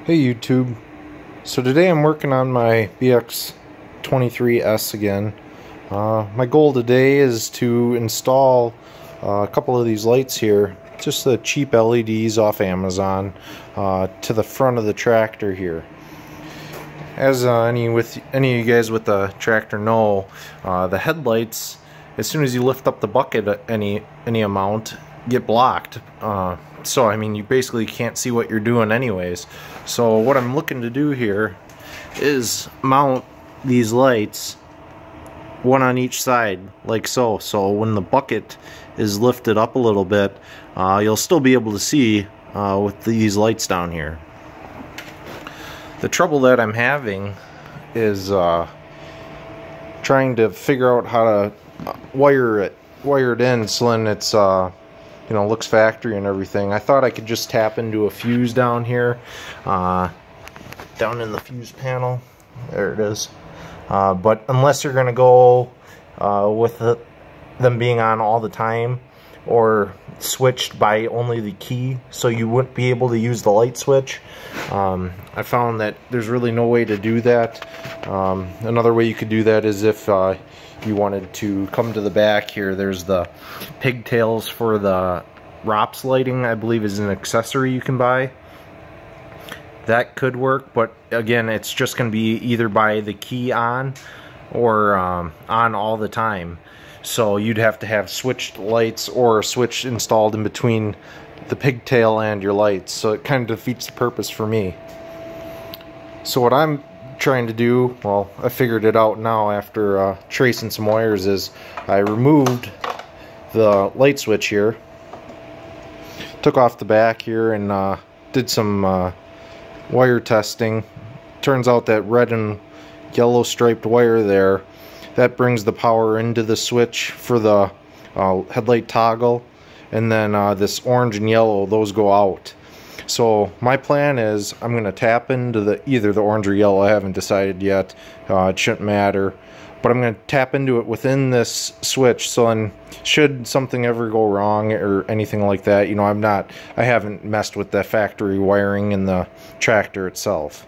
Hey YouTube, so today I'm working on my BX 23S again. My goal today is to install a couple of these lights here, just the cheap LEDs off Amazon, to the front of the tractor here. As any of you guys with the tractor know, the headlights, as soon as you lift up the bucket any amount, get blocked. So I mean, you basically can't see what you're doing anyways. So what I'm looking to do here is mount these lights one on each side like so. So when the bucket is lifted up a little bit, you'll still be able to see with these lights down here. The trouble that I'm having is trying to figure out how to wire it in so then it's you know, looks factory and everything. I thought I could just tap into a fuse down here, down in the fuse panel. There it is. But unless you're gonna go with them being on all the time, or switched by only the key, so you wouldn't be able to use the light switch. I found that there's really no way to do that. Another way you could do that is if you wanted to come to the back here, there's the pigtails for the ROPS lighting, I believe is an accessory you can buy. That could work, but again, it's just going to be either by the key on or on all the time. So you'd have to have switched lights or a switch installed in between the pigtail and your lights. So it kind of defeats the purpose for me. So what I'm trying to do, well, I figured it out now after tracing some wires, is I removed the light switch here, took off the back here, and did some wire testing. Turns out that red and yellow striped wire there, that brings the power into the switch for the headlight toggle, and then this orange and yellow, those go out. So my plan is I'm going to tap into either the orange or yellow. I haven't decided yet. It shouldn't matter. But I'm going to tap into it within this switch, so then should something ever go wrong or anything like that, you know, I haven't messed with the factory wiring in the tractor itself.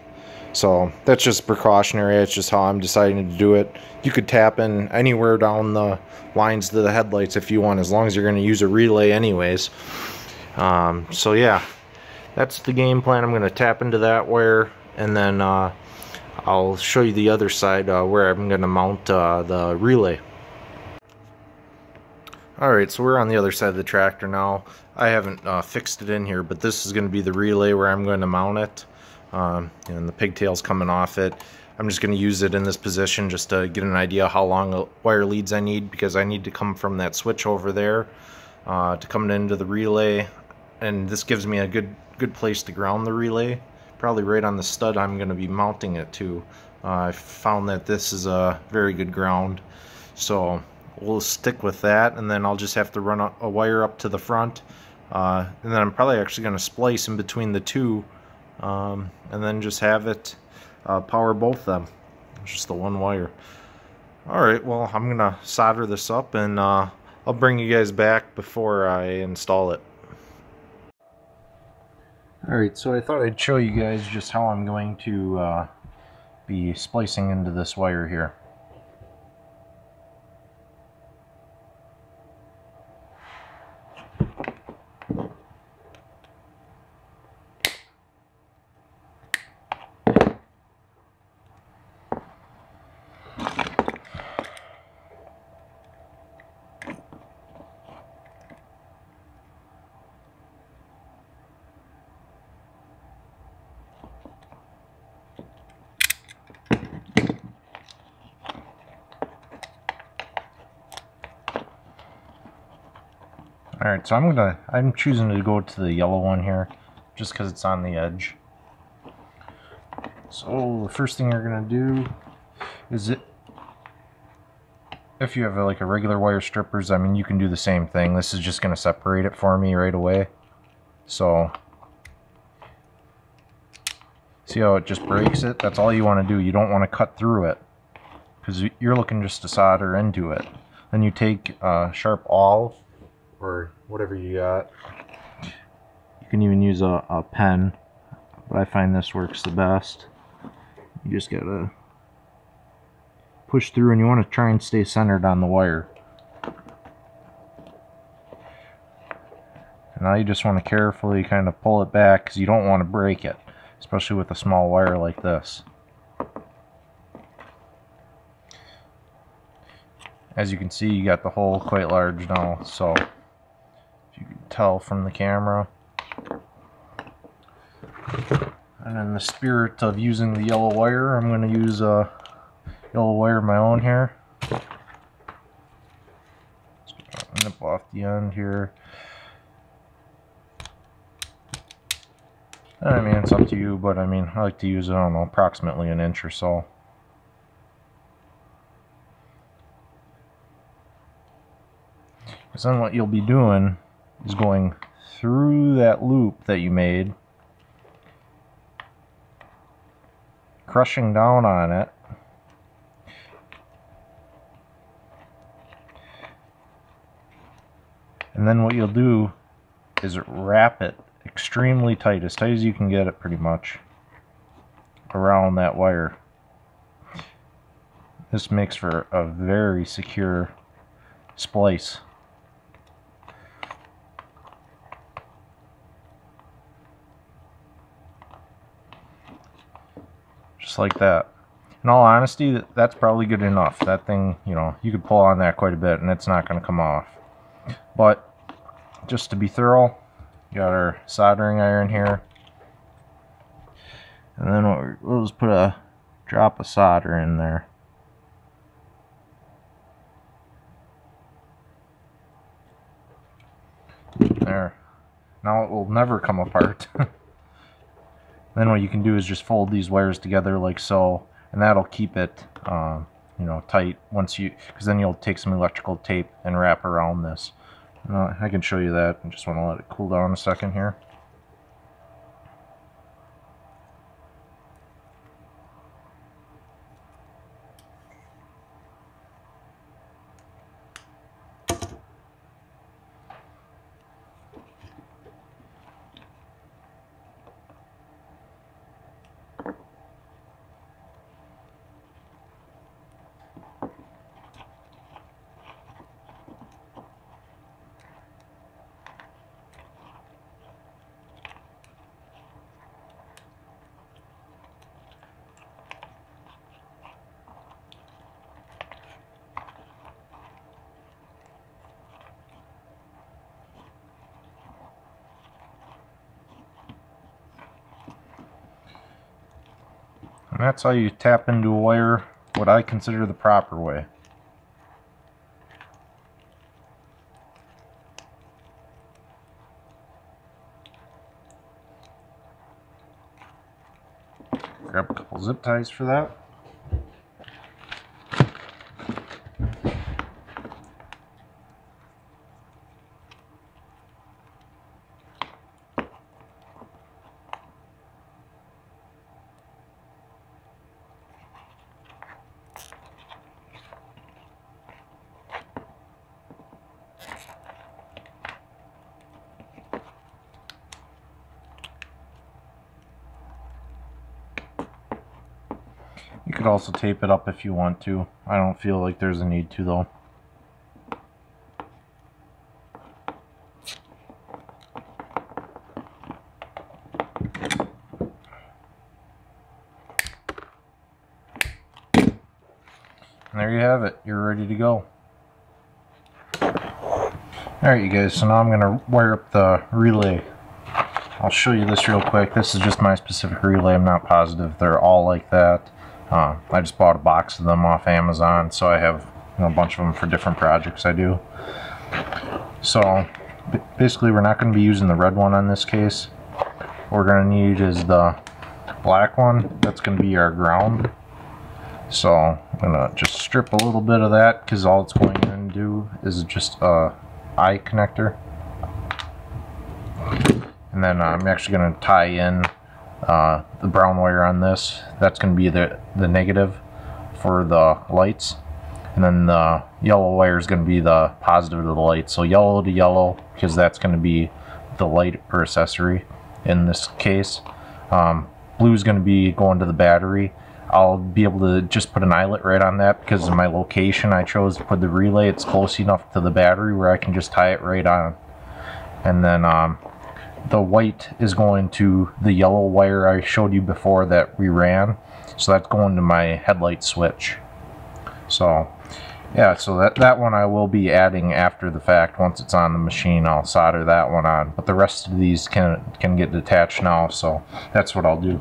So that's just precautionary. It's just how I'm deciding to do it. You could tap in anywhere down the lines to the headlights if you want, as long as you're going to use a relay anyways. So yeah, that's the game plan. I'm going to tap into that wire, and then I'll show you the other side where I'm going to mount the relay. Alright, so we're on the other side of the tractor now. I haven't fixed it in here, but this is going to be the relay where I'm going to mount it. And the pigtail's coming off it. I'm just going to use it in this position just to get an idea how long wire leads I need, because I need to come from that switch over there to come into the relay, and this gives me a good place to ground the relay, probably right on the stud I'm going to be mounting it to. I found that this is a very good ground, so we'll stick with that, and then I'll just have to run a wire up to the front, and then I'm probably actually going to splice in between the two, and then just have it power both them. It's just the one wire. Alright, well, I'm gonna solder this up, and I'll bring you guys back before I install it. Alright, so I thought I'd show you guys just how I'm going to be splicing into this wire here. Alright, so I'm choosing to go to the yellow one here, just because it's on the edge. So the first thing you're going to do is, if you have like a regular wire strippers, I mean, you can do the same thing. This is just going to separate it for me right away. So see how it just breaks it? That's all you want to do. You don't want to cut through it, because you're looking just to solder into it. Then you take sharp awl or whatever you got. You can even use a pen, but I find this works the best. You just gotta push through, and you want to try and stay centered on the wire. And now you just want to carefully kind of pull it back, because you don't want to break it, especially with a small wire like this. As you can see, you got the hole quite large now, so if you can tell from the camera. And in the spirit of using the yellow wire, I'm going to use a yellow wire of my own here. Just nip off the end here. I mean, it's up to you, but I mean, I like to use, I don't know, approximately an inch or so. Because then what you'll be doing is going through that loop that you made, crushing down on it, and then what you'll do is wrap it extremely tight as you can get it, pretty much around that wire. This makes for a very secure splice. Just like that. In all honesty, that's probably good enough. That thing, you know, you could pull on that quite a bit and it's not going to come off. But just to be thorough, we got our soldering iron here. And then we'll just put a drop of solder in there. There. Now it will never come apart. Then what you can do is just fold these wires together like so, and that'll keep it, you know, tight once you, because then you'll take some electrical tape and wrap around this. I can show you that. I just want to let it cool down a second here. And that's how you tap into a wire what I consider the proper way. Grab a couple zip ties for that. You could also tape it up if you want to. I don't feel like there's a need to though. And there you have it. You're ready to go. Alright you guys, so now I'm going to wire up the relay. I'll show you this real quick. This is just my specific relay. I'm not positive they're all like that. I just bought a box of them off Amazon, so I have, you know, a bunch of them for different projects I do. So basically we're not going to be using the red one on this case. What we're going to need is the black one. That's going to be our ground. So I'm going to just strip a little bit of that, because all it's going to do is just a eye connector. And then I'm actually going to tie in the brown wire on this. That's going to be the negative for the lights, and then the yellow wire is going to be the positive of the light. So yellow to yellow, because that's going to be the light per accessory in this case. Blue is going to be going to the battery. I'll be able to just put an eyelet right on that because of my location. I chose to put the relay. It's close enough to the battery where I can just tie it right on. And then the white is going to the yellow wire I showed you before that we ran. So that's going to my headlight switch. So yeah, so that one I will be adding after the fact. Once it's on the machine, I'll solder that one on. But the rest of these can get detached now, so that's what I'll do.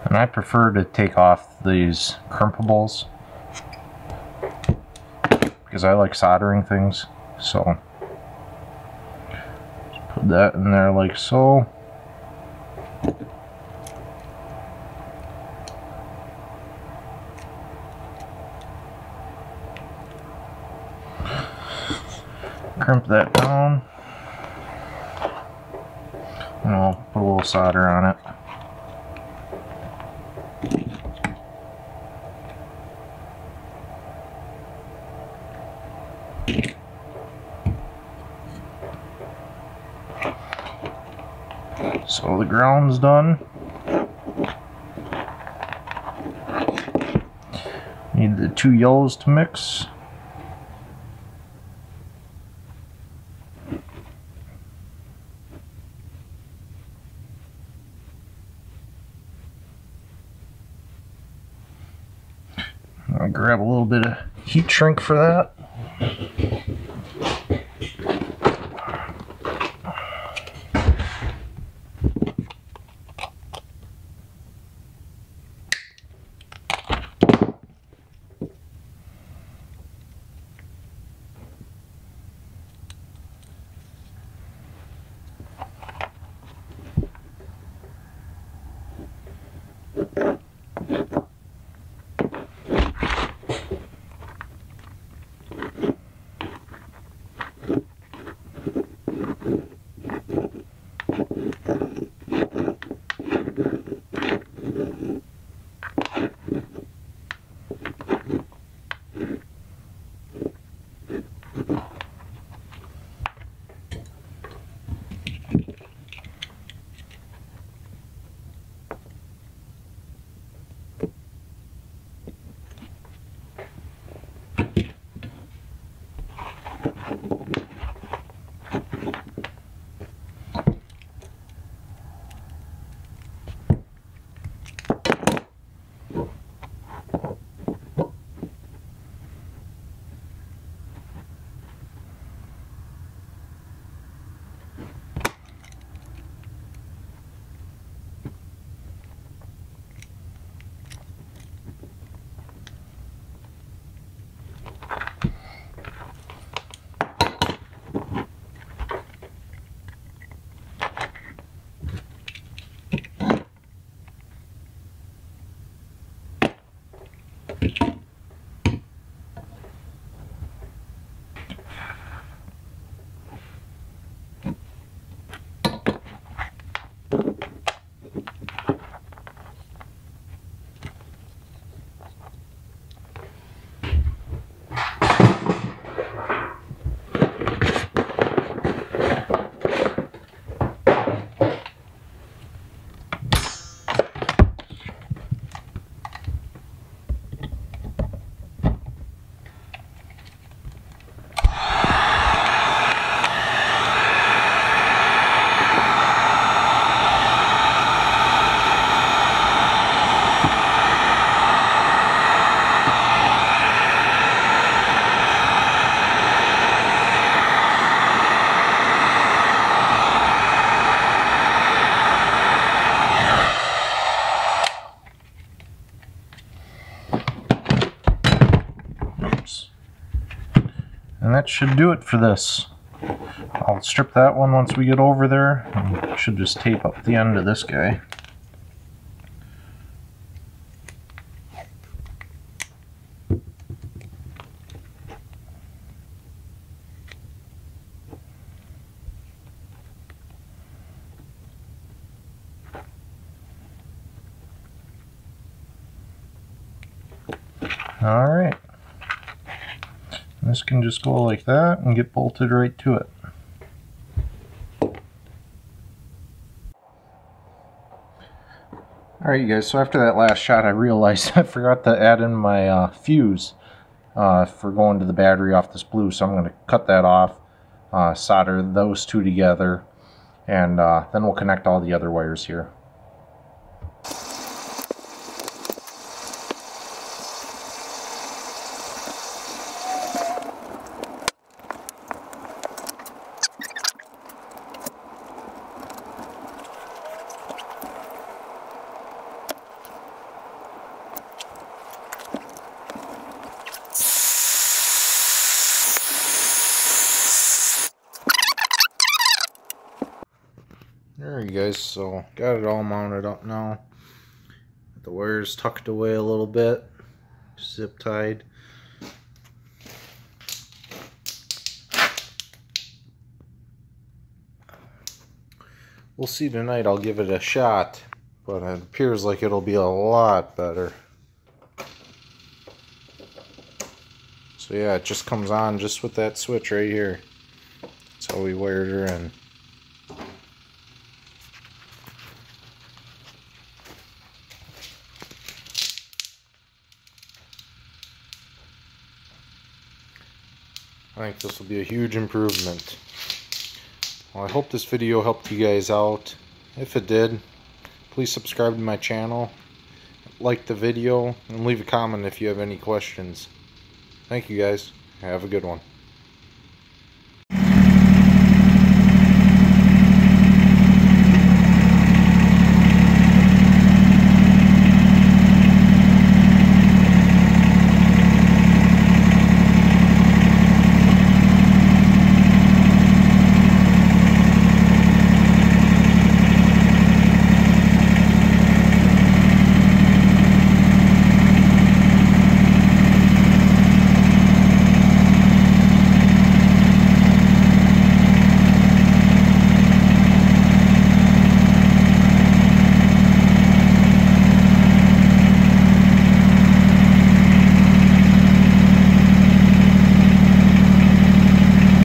And I prefer to take off these crimpables because I like soldering things. So just put that in there like so. Crimp that down. And I'll put a little solder on it. So the ground's done. Need the two yellows to mix. I'll grab a little bit of heat shrink for that. And that should do it for this. I'll strip that one once we get over there, and should just tape up the end of this guy. Alright. This can just go like that and get bolted right to it. Alright you guys, so after that last shot I realized I forgot to add in my fuse for going to the battery off this blue, so I'm going to cut that off, solder those two together, and then we'll connect all the other wires here. There you guys, so got it all mounted up now. The wires tucked away a little bit, zip tied. We'll see tonight, I'll give it a shot, but it appears like it'll be a lot better. So yeah, it just comes on just with that switch right here. That's how we wired her in. I think this will be a huge improvement. Well, I hope this video helped you guys out. If it did, please subscribe to my channel, like the video, and leave a comment if you have any questions. Thank you guys. Have a good one.